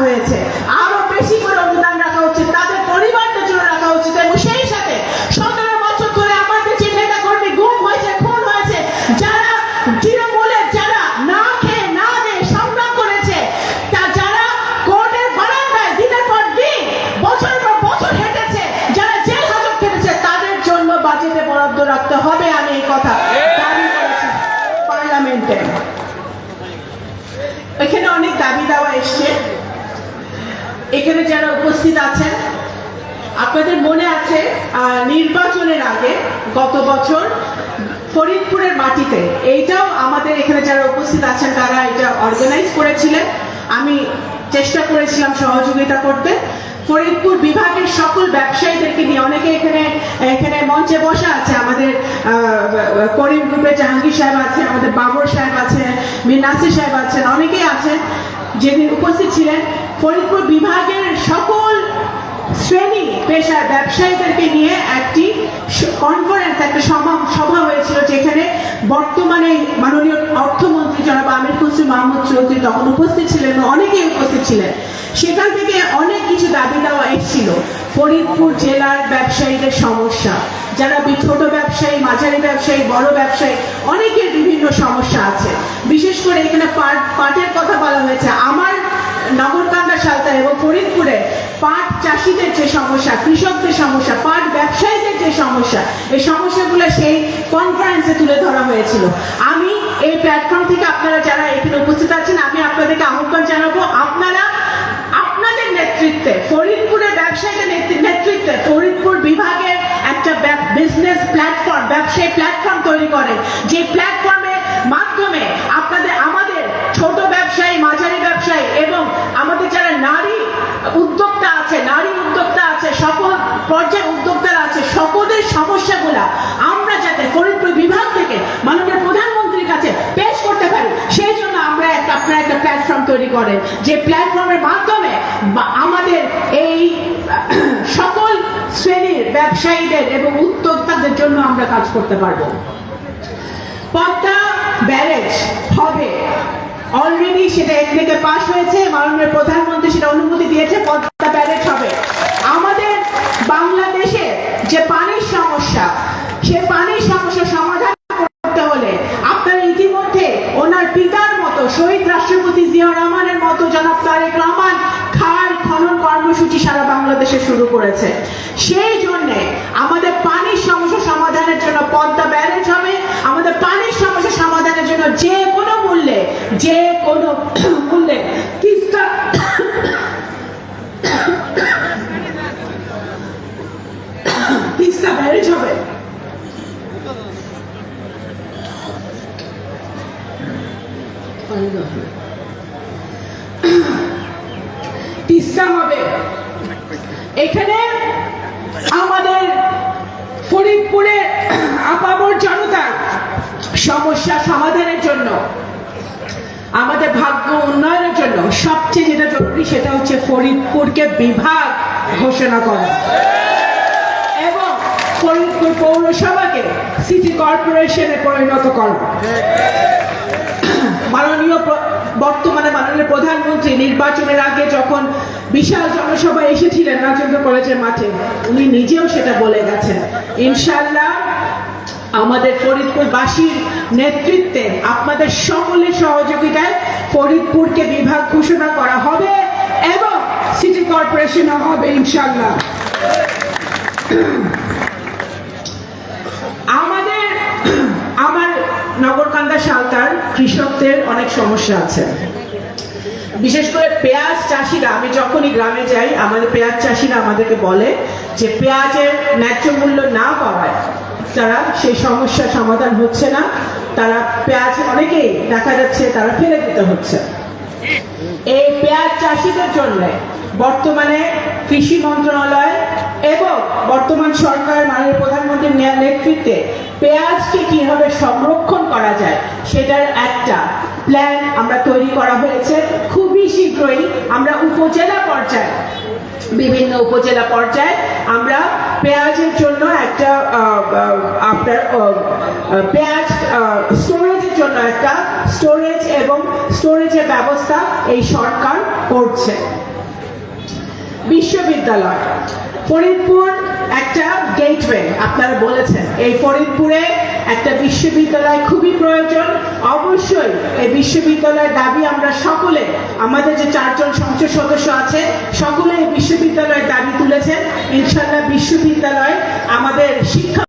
হয়েছে, আরো বেশি করে অনুদান রাখা উচিত, তাদের পরিবারদের জন্য রাখা উচিত। এবং সেই সাথে 17 বছর ধরে আমাদের যে নেতা কর্মী গুম হয়েছে, খুন হয়েছে, যারা তৃণমূলের যারা না খেয়ে না দিয়ে সংগ্রাম করেছে, যারা কোর্টের বারান্দায় দিনের পর দিন বছরের পর বছর হেঁটেছে, যারা জেল হাজত কেটেছে, তাদের জন্য বাজেটে বরাদ্দ রাখতে হবে। আমি এই কথা দাবি করেছি পার্লামেন্টে। এখানে অনেক দাবি দেওয়া এসছে। এখানে যারা উপস্থিত আছেন, আপনাদের মনে আছে নির্বাচনের আগে গত বছর ফরিদপুরের মাটিতে, এইটাও আমাদের এখানে যারা উপস্থিত আছেন তারা এটা অর্গানাইজ করেছিলেন, আমি চেষ্টা করেছিলাম সহযোগিতা করতে। ফরিদপুর বিভাগের সকল ব্যবসায়ীদেরকে নিয়ে, অনেকে এখানে এখানে মঞ্চে বসা আছে, আমাদের করিম গ্রুপের জাহাঙ্গীর সাহেব আছে, আমাদের বাবর সাহেব আছেন, মীর নাসির সাহেব আছেন, অনেকেই আছেন যেদিন উপস্থিত ছিলেন। ফরিদপুর বিভাগের সকল শ্রেণী পেশার ব্যবসায়ীদেরকে নিয়ে একটি কনফারেন্স, একটা সভা হয়েছিল, যেখানে বর্তমানে মাননীয় অর্থমন্ত্রী জনাব আমির খুসরো মাহমুদ চৌধুরী তখন উপস্থিত ছিলেন, অনেকেই উপস্থিত ছিলেন। সেখান থেকে অনেক কিছু দাবি দেওয়া এসেছিল। ফরিদপুর জেলার ব্যবসায়ীদের সমস্যা, যারা ছোট ব্যবসায়ী, মাঝারি ব্যবসায়ী, বড় ব্যবসায়ী, অনেকের বিভিন্ন সমস্যা আছে। বিশেষ করে এখানে পাটের কথা বলা হয়েছে। আমার নগরকান্দা, সালতার এবং ফরিদপুরে পাট চাষিদের যে সমস্যা, কৃষকদের সমস্যা, পাট ব্যবসায়ীদের যে সমস্যা, এই সমস্যাগুলো সেই কনফারেন্সে তুলে ধরা হয়েছিল। আমি এই প্ল্যাটফর্ম থেকে আপনারা যারা এখানে উপস্থিত আছেন, আমি আপনাদেরকে আহ্বান জানাবো, আপনারা আপনাদের নেতৃত্বে, ফরিদপুরের ব্যবসায়ীদের নেতৃত্বে ফরিদপুর বিভাগের একটা বিজনেস প্ল্যাটফর্ম, ব্যবসায়ী প্ল্যাটফর্ম তৈরি করেন, যে প্ল্যাটফর্মের মাধ্যমে আমাদের ছোট ব্যবসায়ী, মাঝারি ব্যবসায়ী এবং আমাদের যারা নারী উদ্যোক্তা আছে, সকল পর্যায়ের উদ্যোক্তারা আছে, সকলের সমস্যাগুলা আমরা যাতে ফরিদপুর বিভাগ থেকে মাননীয় প্রধানমন্ত্রীর কাছে পেশ করতে পারি, সেই জন্য আপনারা একটা প্ল্যাটফর্ম তৈরি করেন, যে প্ল্যাটফর্মের মাধ্যমে আমাদের এই সকল শ্রেণীর ব্যবসায়ীদের এবং উদ্যোক্তাদের জন্য আমরা কাজ করতে পারবো। পদ্মা ব্যারেজ হবে, অলরেডি সেটা একদিকে পাস হয়েছে, মাননীয় প্রধানমন্ত্রী সেটা অনুমতি দিয়েছে, পদ্মা ব্যারেজ হবে। আমাদের বাংলাদেশে যে পানির সমস্যা, সে পানির সমস্যা সমাধান করতে হলে আপনারা ইতিমধ্যে ওনার পিতার মতো শহীদ রাষ্ট্রপতি জিয়াউর রহমানের মতো জনাব তারেক রহমান খাল খনন কর্মসূচি সারা বাংলাদেশে শুরু করেছে। সেই জন্য আমাদের পানির সমস্যা সমাধানের জন্য পদ্মা ব্যারেজ হবে। আমাদের পানির সমস্যা সমাধানের জন্য যে কোনো মূল্যে তিস্তা ব্যারেজ হবে। তিস্তা হবে। এখানে আমাদের ফরিদপুরে আপামর জনতার সমস্যা সমাধানের জন্য, আমাদের ভাগ্য উন্নয়নের জন্য সবচেয়ে যেটা জরুরি সেটা হচ্ছে ফরিদপুরকে বিভাগ ঘোষণা করা এবং ফরিদপুর পৌরসভাকে সিটি কর্পোরেশনে পরিণত করা। বর্তমানে মাননীয় প্রধানমন্ত্রী নির্বাচনের আগে যখন বিশাল জনসভা এসেছিলেন রাজেন্দ্র কলেজের মাঠে, উনি নিজেও সেটা বলে গেছেন, ইনশাআল্লাহ আমাদের ফরিদপুরবাসীর নেতৃত্বে আপনাদের সকলের সহযোগিতায় ফরিদপুরকে বিভাগ ঘোষণা করা হবে এবং সিটি কর্পোরেশন হবে ইনশাআল্লাহ। আমার নগরকান্দা সালতার কৃষকদের অনেক সমস্যা আছে, বিশেষ করে পেঁয়াজ চাষিরা। আমি যখনই গ্রামে যাই, আমাদের পেঁয়াজ চাষিরা আমাদেরকে বলে যে পেঁয়াজের ন্যায্য মূল্য না পাওয়ায় তারা সেই সমস্যার সমাধান হচ্ছে না, তারা পেঁয়াজ অনেকেই দেখা যাচ্ছে তারা ফেলে দিতে হচ্ছে। এই পেঁয়াজ চাষিদের জন্য বর্তমানে কৃষি মন্ত্রণালয় এবং বর্তমান সরকার মাননীয় প্রধানমন্ত্রীর নেতৃত্বে পেঁয়াজকে কিভাবে সংরক্ষণ করা যায় সেটার একটা প্ল্যান আমরা তৈরি করা হয়েছে। খুবই শীঘ্রই আমরা বিভিন্ন উপজেলা পর্যায়ে আমরা পেঁয়াজের জন্য একটা আপনার পেঁয়াজ স্টোরেজের জন্য একটা স্টোরেজের ব্যবস্থা এই সরকার করছে। বিশ্ববিদ্যালয়। ফরিদপুর একটা গেটওয়ে, আপনারা বলেছেন এই ফরিদপুরে একটা বিশ্ববিদ্যালয় খুবই প্রয়োজন। অবশ্যই এই বিশ্ববিদ্যালয়ের দাবি আমরা সকলে, আমাদের যে 4 জন সংসদ সদস্য আছে সকলে এই বিশ্ববিদ্যালয়ের দাবি তুলেছেন। ইনশাআল্লাহ বিশ্ববিদ্যালয় আমাদের শিক্ষা